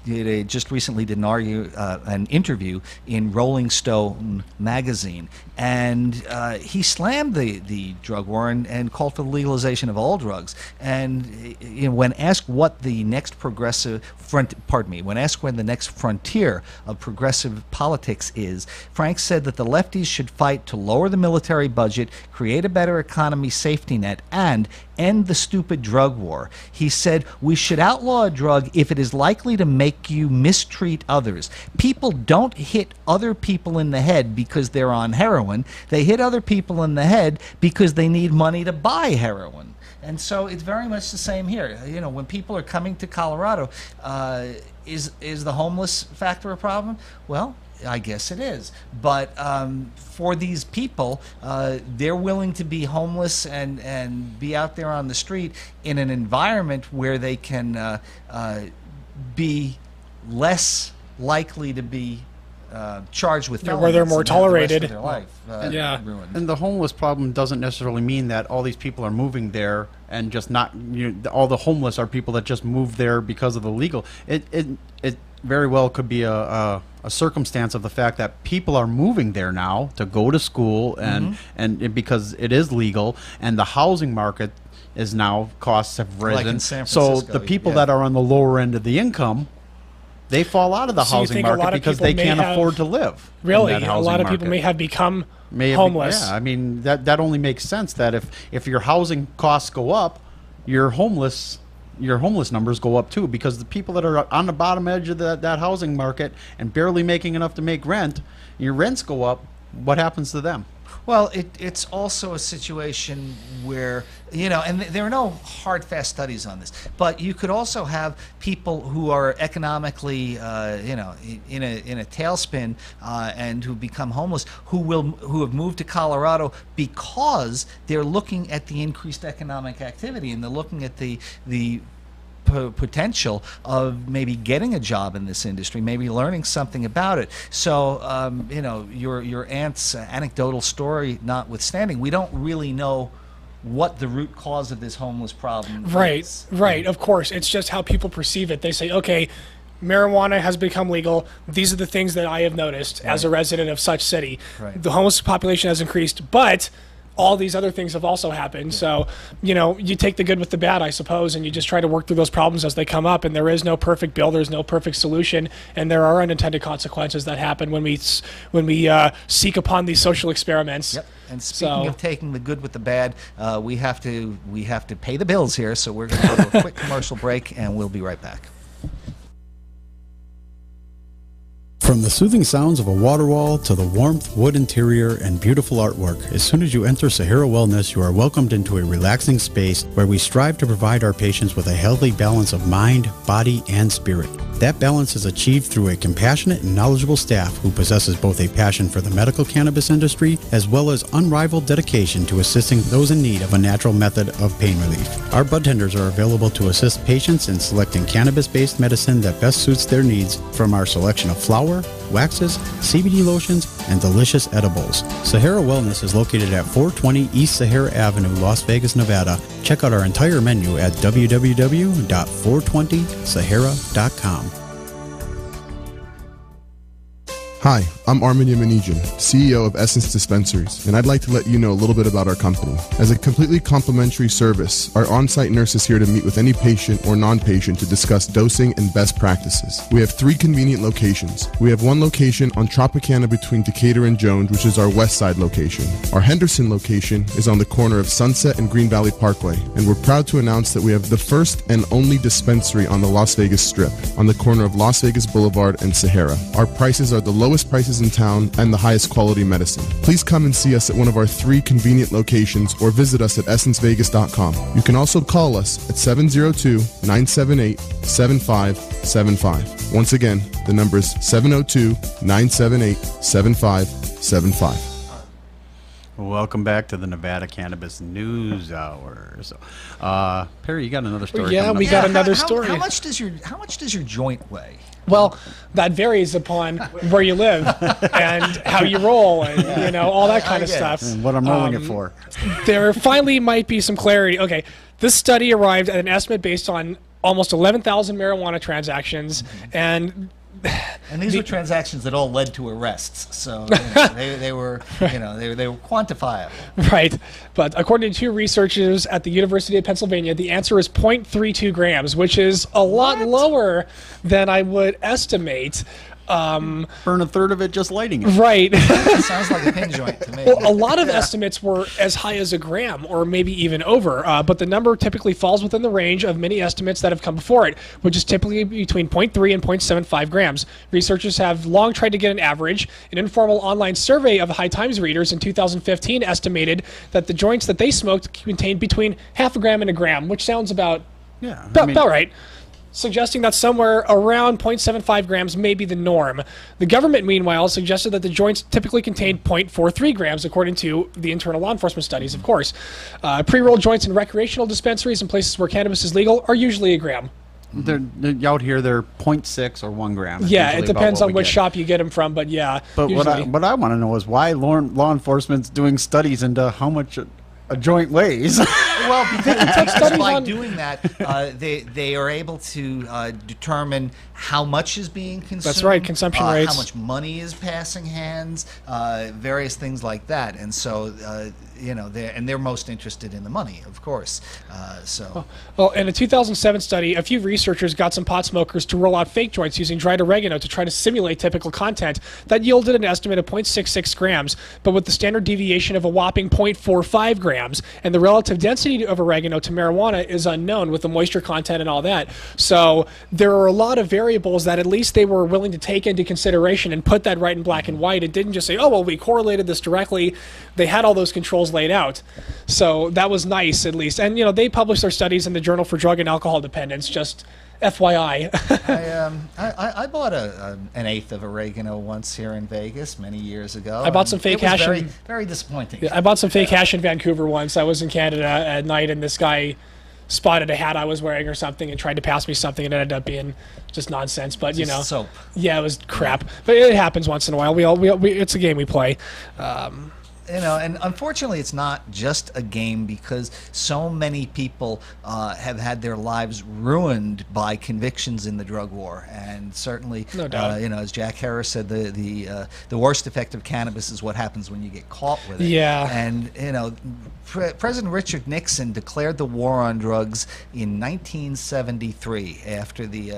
just recently did an interview in Rolling Stone magazine, and he slammed the drug war and called for the legalization of all drugs. And when asked what the next when asked when the next frontier of progressive politics is, Frank said that the lefties should fight to lower the military budget, create a better economy safety net, and end the stupid drug war. He said, we should outlaw a drug if it is likely to make you mistreat others. People don't hit other people in the head because they're on heroin. They hit other people in the head because they need money to buy heroin. And so it's very much the same here. When people are coming to Colorado, is the homeless factor a problem? Well, I guess it is. But for these people, they're willing to be homeless and be out there on the street in an environment where they can be less likely to be charged with felonies, where they're more tolerated. Their life, ruined. And the homeless problem doesn't necessarily mean that all these people are moving there and just not. All the homeless are people that just moved there because of the legal. It very well could be a circumstance of the fact that people are moving there now to go to school and because it is legal, and the housing market is now, costs have risen. Like in San Francisco, so the people that are on the lower end of the income, they fall out of the housing market because they can't afford to live. Really, a lot of people may have become homeless. Yeah, I mean that only makes sense. That if your housing costs go up, your homeless numbers go up too, because the people that are on the bottom edge of that housing market and barely making enough to make rent, your rents go up. What happens to them? Well, it's also a situation where, and there are no hard, fast studies on this, but you could also have people who are economically, in a tailspin and who become homeless, who have moved to Colorado because they're looking at the increased economic activity, and they're looking at the potential of maybe getting a job in this industry, maybe learning something about it. So, your aunt's anecdotal story notwithstanding, we don't really know what the root cause of this homeless problem is. Right. Of course, it's just how people perceive it. They say, okay, marijuana has become legal. These are the things that I have noticed as a resident of such city. Right. The homeless population has increased, but all these other things have also happened. So, you take the good with the bad, I suppose, and you just try to work through those problems as they come up. And there is no perfect bill, there's no perfect solution, and there are unintended consequences that happen when we seek upon these social experiments. Yep. And speaking of taking the good with the bad, we have to pay the bills here. So we're going to go to a quick commercial break, and we'll be right back. From the soothing sounds of a water wall to the warmth, wood interior, and beautiful artwork, as soon as you enter Sahara Wellness, you are welcomed into a relaxing space where we strive to provide our patients with a healthy balance of mind, body, and spirit. That balance is achieved through a compassionate and knowledgeable staff who possesses both a passion for the medical cannabis industry as well as unrivaled dedication to assisting those in need of a natural method of pain relief. Our bud tenders are available to assist patients in selecting cannabis-based medicine that best suits their needs from our selection of flower, waxes, CBD lotions, and delicious edibles. Sahara Wellness is located at 420 East Sahara Avenue, Las Vegas, Nevada. Check out our entire menu at www.420sahara.com. Hi, I'm Armin Yamanijan, CEO of Essence Dispensaries, and I'd like to let you know a little bit about our company. As a completely complimentary service, our on-site nurse is here to meet with any patient or non-patient to discuss dosing and best practices. We have 3 convenient locations. We have one location on Tropicana between Decatur and Jones, which is our west side location. Our Henderson location is on the corner of Sunset and Green Valley Parkway, and we're proud to announce that we have the first and only dispensary on the Las Vegas Strip, on the corner of Las Vegas Boulevard and Sahara. Our prices are the lowest prices in town and the highest quality medicine. Please come and see us at one of our 3 convenient locations or visit us at essencevegas.com. You can also call us at 702-978-7575. Once again, the number is 702-978-7575. Welcome back to the Nevada Cannabis News Hour. So, Perry, you got another story? Yeah, we got another story. How much does your joint weigh? Well, that varies upon where you live and how you roll and, all that kind of stuff. And what I'm rolling it for. There finally might be some clarity. Okay, this study arrived at an estimate based on almost 11,000 marijuana transactions, and these were transactions that all led to arrests, so they were they were quantifiable. Right, but according to 2 researchers at the University of Pennsylvania, the answer is 0.32 grams, which is a lot lower than I would estimate. Burn a third of it just lighting it. Right. Sounds like a pin joint to me. Well, a lot of estimates were as high as a gram or maybe even over, but the number typically falls within the range of many estimates that have come before it, which is typically between 0.3 and 0.75 grams. Researchers have long tried to get an average. An informal online survey of High Times readers in 2015 estimated that the joints that they smoked contained between half a gram and a gram, which sounds about right, suggesting that somewhere around 0.75 grams may be the norm. The government, meanwhile, suggested that the joints typically contain 0.43 grams, according to the internal law enforcement studies, of course. Pre-rolled joints in recreational dispensaries and places where cannabis is legal are usually a gram. They're out here, they're 0.6 or 1 gram. Yeah, it depends on which shop you get them from, but yeah. But what I want to know is why law enforcement's doing studies into how much a joint weighs. Well, because by doing that, they are able to determine how much is being consumed. That's right, consumption rates. How much money is passing hands, various things like that. And so, they're most interested in the money, of course. Well, in a 2007 study, a few researchers got some pot smokers to roll out fake joints using dried oregano to try to simulate typical content. That yielded an estimate of 0.66 grams, but with the standard deviation of a whopping 0.45 grams. And the relative density of oregano to marijuana is unknown with the moisture content and all that. So there are a lot of variables that at least they were willing to take into consideration and put that right in black and white. It didn't just say, oh, well, we correlated this directly. They had all those controls laid out. So that was nice, at least. And, they published their studies in the Journal for Drug and Alcohol Dependence, just FYI. I bought an eighth of oregano once here in Vegas many years ago. I bought some fake hash. Very, very disappointing. Yeah, I bought some fake hash in Vancouver once. I was in Canada at night, and this guy spotted a hat I was wearing or something and tried to pass me something, and it ended up being just nonsense. But just soap. Yeah, it was crap. But it happens once in a while. We it's a game we play. and unfortunately, it's not just a game, because so many people have had their lives ruined by convictions in the drug war, and certainly, no doubt. As Jack Harris said, the worst effect of cannabis is what happens when you get caught with it. Yeah. And President Richard Nixon declared the war on drugs in 1973 after the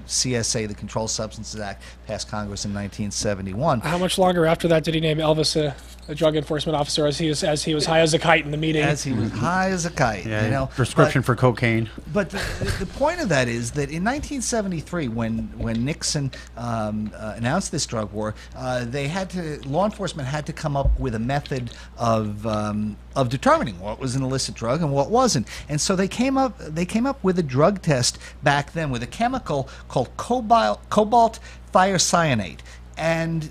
CSA, the Controlled Substances Act, passed Congress in 1971. How much longer after that did he name Elvis a drug enforcement officer as he was high as a kite in the meeting? As he was high as a kite. Yeah, prescription for cocaine. But the point of that is that in 1973, when Nixon announced this drug war, law enforcement had to come up with a method of determining what was an illicit drug and what wasn't. And so they came up with a drug test back then with a chemical called cobalt thiocyanate. And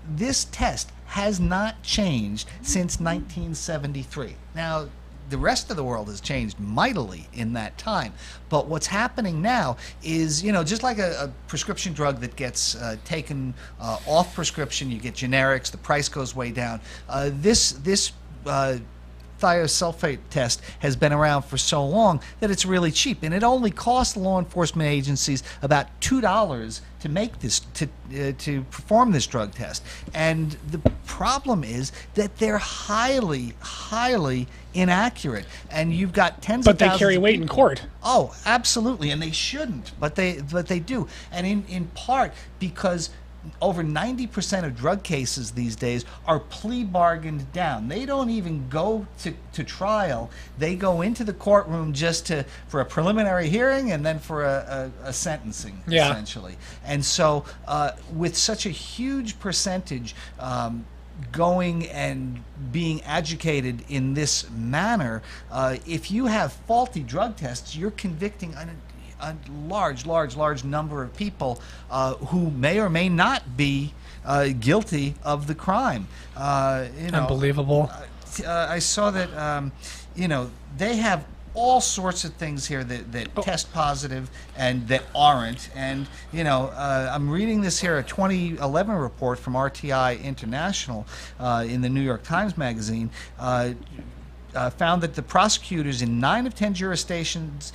this test has not changed since 1973. Now, the rest of the world has changed mightily in that time. But what's happening now is, just like a prescription drug that gets taken off prescription, you get generics, the price goes way down. This thiosulfate test has been around for so long that it's really cheap, and it only costs law enforcement agencies about $2 to make this to perform this drug test. And the problem is that they're highly inaccurate, and you've got tens of thousands. But they carry weight in court. Oh, absolutely, and they shouldn't, but they do, and in part because over 90% of drug cases these days are plea bargained down. They don't even go to trial. They go into the courtroom just for a preliminary hearing and then for a sentencing, essentially. And so with such a huge percentage going and being educated in this manner, if you have faulty drug tests, you're convicting a large number of people who may or may not be guilty of the crime. Unbelievable. I saw that they have all sorts of things here that test positive and that aren't. And I'm reading this here, a 2011 report from RTI International in the New York Times Magazine. Found that the prosecutors in 9 of 10 jurisdictions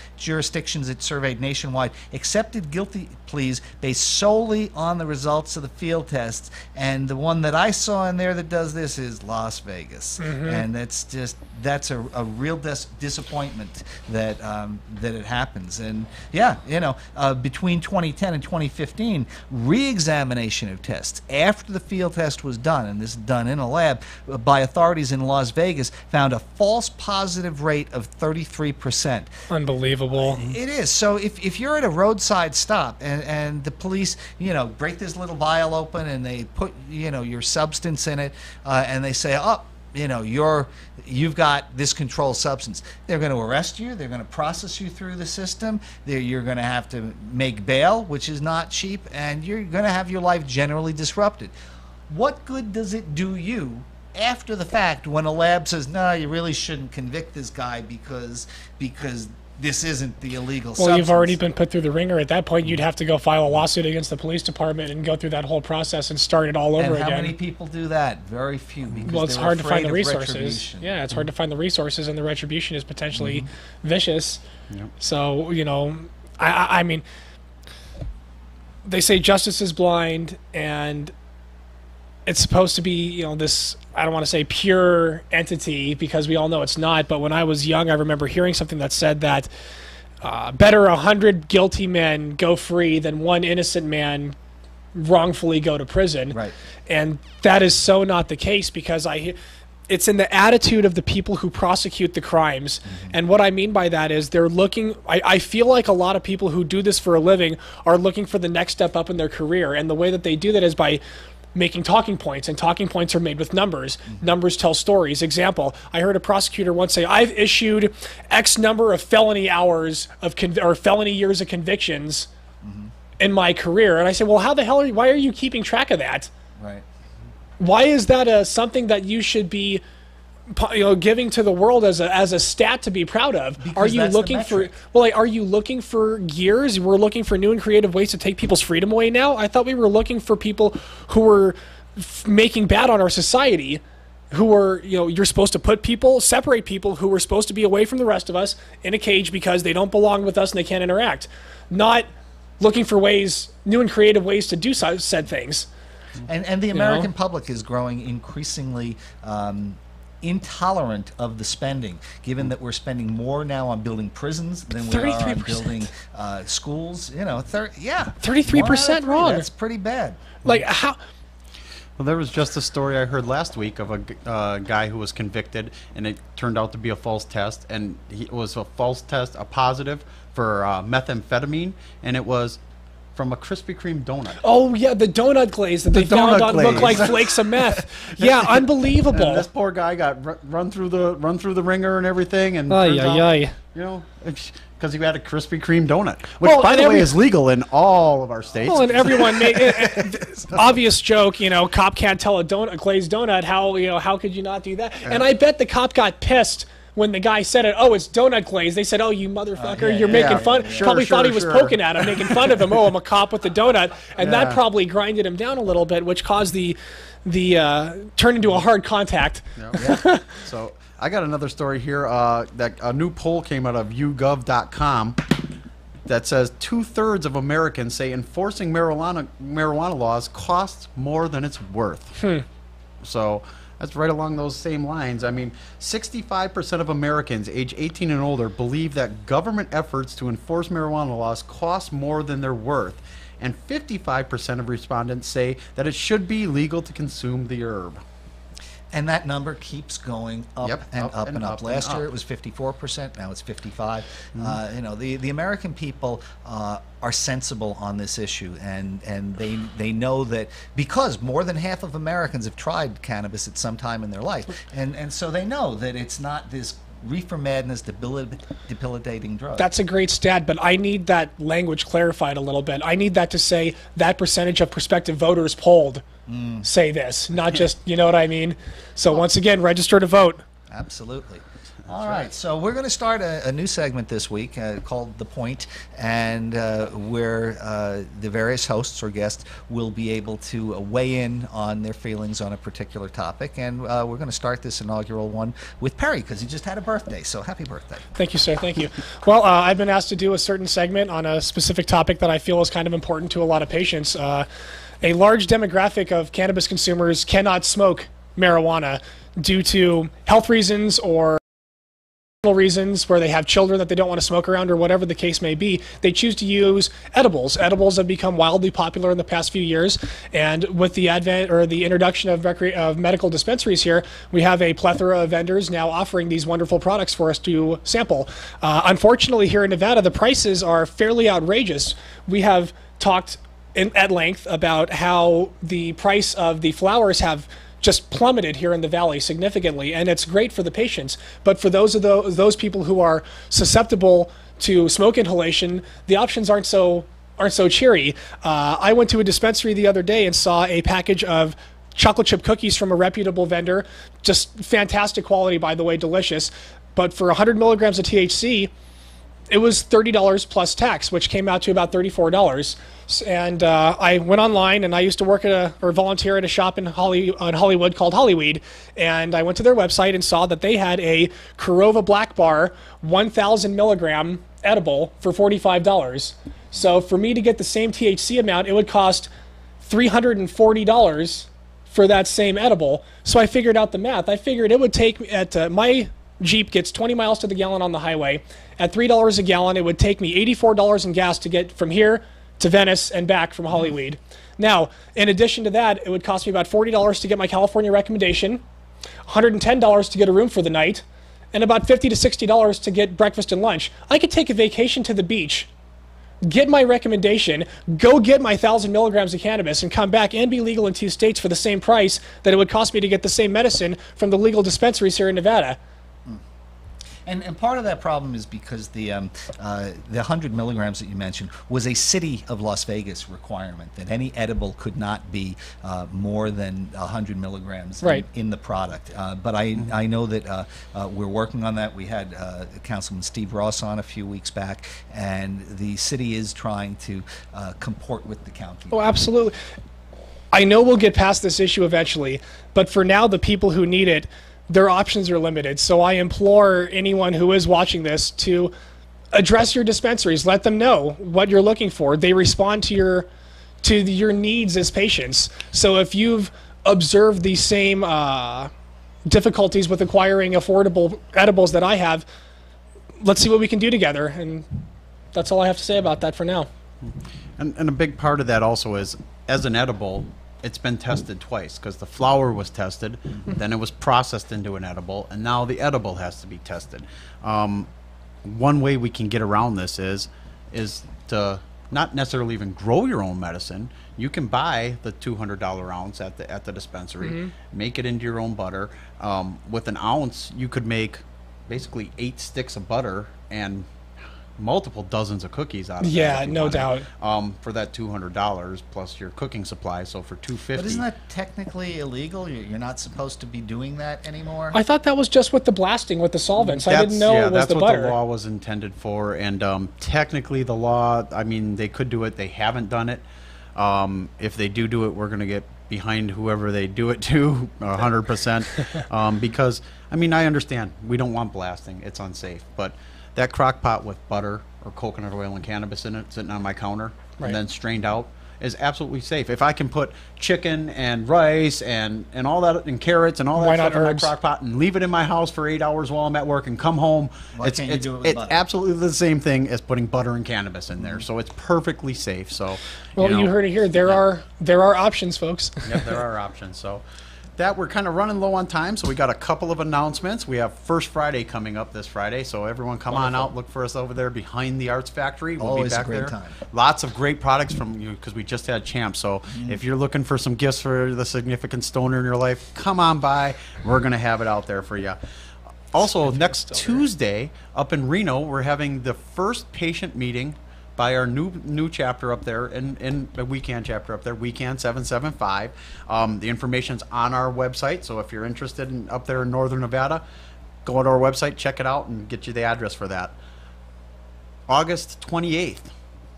it surveyed nationwide accepted guilty pleas based solely on the results of the field tests. And the one that I saw in there that does this is Las Vegas. And that's a real disappointment that it happens. And between 2010 and 2015, re-examination of tests after the field test was done, and this is done in a lab by authorities in Las Vegas, found a false positive rate of 33%. Unbelievable. It is. So if you're at a roadside stop and the police, break this little vial open and they put, your substance in it, and they say, you've got this controlled substance. They're going to arrest you. They're going to process you through the system. You're going to have to make bail, which is not cheap, and you're going to have your life generally disrupted. What good does it do you after the fact when a lab says, no, you really shouldn't convict this guy because this isn't the illegal substance? Well, you've already been put through the ringer. At that point, you'd have to go file a lawsuit against the police department and go through that whole process and start it all over again. And how many people do that? Very few. Because it's hard to find the resources. Yeah, it's hard to find the resources, and the retribution is potentially vicious. Yep. So, I mean, they say justice is blind, and it's supposed to be, this, I don't want to say pure entity, because we all know it's not. But when I was young, I remember hearing something that said that better 100 guilty men go free than one innocent man wrongfully go to prison. Right. And that is so not the case, because it's in the attitude of the people who prosecute the crimes. And what I mean by that is they're looking, I feel like a lot of people who do this for a living are looking for the next step up in their career. And the way that they do that is by making talking points, and talking points are made with numbers. Numbers tell stories. Example, I heard a prosecutor once say, I've issued X number of felony hours or felony years of convictions in my career. And I said, well, how the hell why are you keeping track of that? Right. Why is that something that you should be giving to the world as a stat to be proud of? Because are you that's looking the for metric. are you looking for years? We're looking for new and creative ways to take people's freedom away now? I thought we were looking for people who were making bad on our society. who are, you're supposed to separate people who are supposed to be away from the rest of us in a cage because they don't belong with us and they can't interact. Not looking for new and creative ways to do said things. And the American public is growing increasingly intolerant of the spending, given that we're spending more now on building prisons than we are on building schools. 33% wrong. That's pretty bad. Like how? Well, there was just a story I heard last week of a guy who was convicted, and it turned out to be a false test, and it was a false test, a positive for methamphetamine, and it was from a Krispy Kreme donut. Oh yeah, the donut glaze that they found on looked like flakes of meth. Yeah, unbelievable. And this poor guy got run through the ringer and everything, and because he had a Krispy Kreme donut, which by the way is legal in all of our states. Well, and everyone made obvious joke. Cop can't tell a glazed donut. How could you not do that? Yeah. And I bet the cop got pissed when the guy said it. Oh, it's donut glaze. They said, "Oh, you motherfucker, you're making fun." Probably thought he was poking at him, making fun of him. Oh, I'm a cop with the donut, and that probably grinded him down a little bit, which caused the turn into a hard contact. Yeah. So I got another story here. That a new poll came out of YouGov.com that says 2/3 of Americans say enforcing marijuana laws costs more than it's worth. So that's right along those same lines. I mean, 65% of Americans age 18 and older believe that government efforts to enforce marijuana laws cost more than they're worth. And 55% of respondents say that it should be legal to consume the herb. And that number keeps going up and up. Last year it was 54%. Now it's 55. The American people are sensible on this issue, and they know that because more than half of Americans have tried cannabis at some time in their life, and so they know that it's not this reefer madness, debilitating drug. That's a great stat, but I need that language clarified a little bit. I need that to say that percentage of prospective voters polled say this, not just, you know what I mean? So once again, register to vote. Absolutely. All right, so we're going to start a new segment this week called The Point, and where the various hosts or guests will be able to weigh in on their feelings on a particular topic. And we're going to start this inaugural one with Perry, because he just had a birthday, so happy birthday. Thank you, sir. Thank you. Well, I've been asked to do a certain segment on a specific topic that I feel is kind of important to a lot of patients. A large demographic of cannabis consumers cannot smoke marijuana due to health reasons or reasons, where they have children that they don't want to smoke around or whatever the case may be. They choose to use edibles. Edibles have become wildly popular in the past few years, and with the advent or the introduction of medical dispensaries here, we have a plethora of vendors now offering these wonderful products for us to sample. Unfortunately, here in Nevada, the prices are fairly outrageous. We have talked at length about how the price of the flowers have just plummeted here in the valley significantly, and it's great for the patients. But for those people who are susceptible to smoke inhalation, the options aren't so cheery. I went to a dispensary the other day and saw a package of chocolate chip cookies from a reputable vendor, just fantastic quality, by the way, delicious. But for 100 milligrams of THC, it was $30 plus tax, which came out to about $34. And I went online, and I used to work or volunteer at a shop in Hollywood called Hollyweed. And I went to their website and saw that they had a Kurova Black Bar 1,000 milligram edible for $45. So for me to get the same THC amount, it would cost $340 for that same edible. So I figured out the math. I figured it would take me my Jeep gets 20 miles to the gallon on the highway. At $3 a gallon, it would take me $84 in gas to get from here to Venice and back from Hollyweed. Now, in addition to that, it would cost me about $40 to get my California recommendation, $110 to get a room for the night, and about $50 to $60 to get breakfast and lunch. I could take a vacation to the beach, get my recommendation, go get my 1,000 milligrams of cannabis, and come back and be legal in 2 states for the same price that it would cost me to get the same medicine from the legal dispensaries here in Nevada. And part of that problem is because the 100 milligrams that you mentioned was a city of Las Vegas requirement, that any edible could not be more than 100 milligrams in the product. But I know that we're working on that. We had Councilman Steve Ross on a few weeks back, and the city is trying to comport with the county. Oh, absolutely. I know we'll get past this issue eventually, but for now, the people who need it, their options are limited. So I implore anyone who is watching this to address your dispensaries. Let them know what you're looking for. They respond to your needs as patients. So if you've observed the same difficulties with acquiring affordable edibles that I have, let's see what we can do together. And that's all I have to say about that for now. And a big part of that also is, as an edible, it's been tested twice, because the flower was tested, then it was processed into an edible, and now the edible has to be tested. One way we can get around this is to not necessarily even grow your own medicine. You can buy the $200 ounce at the dispensary, make it into your own butter. With an ounce, you could make basically 8 sticks of butter and multiple dozens of cookies out of that. Yeah, no doubt. For that $200 plus your cooking supply, so for $250. But isn't that technically illegal? You're not supposed to be doing that anymore? I thought that was just with the blasting, with the solvents. I didn't know it was that's the what butter. the law was intended for, and technically the law, I mean, they could do it. They haven't done it. If they do it, we're going to get behind whoever they do it to 100%. Because, I mean, I understand. We don't want blasting. It's unsafe. But that crock pot with butter or coconut oil and cannabis in it sitting on my counter and then strained out is absolutely safe. If I can put chicken and rice and all that, and carrots and all that stuff in my crock pot and leave it in my house for 8 hours while I'm at work and come home, it's absolutely the same thing as putting butter and cannabis in there. So it's perfectly safe. So, well, you heard it here. There are options, folks. Yep, there are options. So that we're kind of running low on time, so we got a couple of announcements. We have First Friday coming up this Friday, so everyone come on out, look for us over there behind the Arts Factory. We'll Always be back a great there. time. Lots of great products from you, because we just had Champs. So if you're looking for some gifts for the significant stoner in your life, come on by. We're going to have it out there for you. Also, next Tuesday up in Reno, we're having the first patient meeting by our new chapter up there, in the Weekend chapter up there, Weekend 775. The information's on our website, so if you're interested in up there in Northern Nevada, go to our website, check it out, and get you the address for that. August 28th,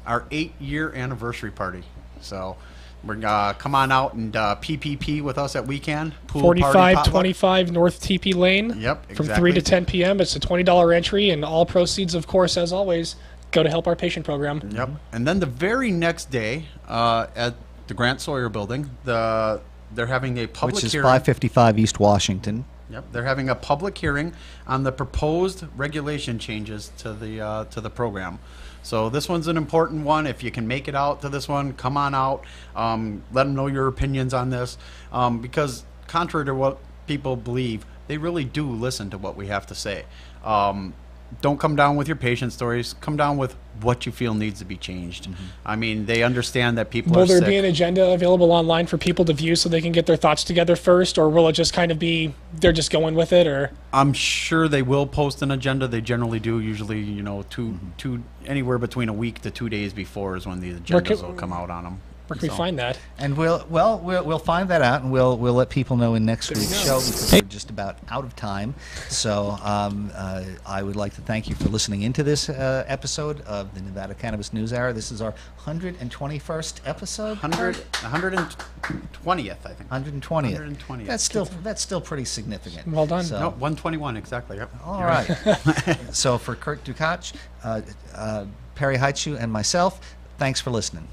our 8-year anniversary party. So we're come on out and PPP with us at Weekend. Pool 4525 North TP Lane. Yep, exactly. From 3 to 10 p.m. It's a $20 entry, and all proceeds, of course, as always, go to help our patient program. Yep. And then the very next day, at the Grant Sawyer building, they're having a public Which is hearing. 555 East Washington. Yep. They're having a public hearing on the proposed regulation changes to the program. So this one's an important one. If you can make it out to this one, come on out. Let them know your opinions on this, because contrary to what people believe, they really do listen to what we have to say. Don't come down with your patient stories. Come down with what you feel needs to be changed. I mean, they understand that people are sick. Will there be an agenda available online for people to view so they can get their thoughts together first, or will it just kind of be they're just going with it? Or I'm sure they will post an agenda. They generally do. Usually, anywhere between a week to 2 days before is when the agendas will come out on them. Where can we find that? And we'll find that out, and we'll let people know in next week's show, because we're just about out of time. So I would like to thank you for listening into this episode of the Nevada Cannabis News Hour. This is our 121st episode. 120th, I think. 120th. 120th. That's still pretty significant. Well done. No, 121 exactly. Yep. All right. So for Kurt Dukac, Perry Heitschu, and myself, thanks for listening.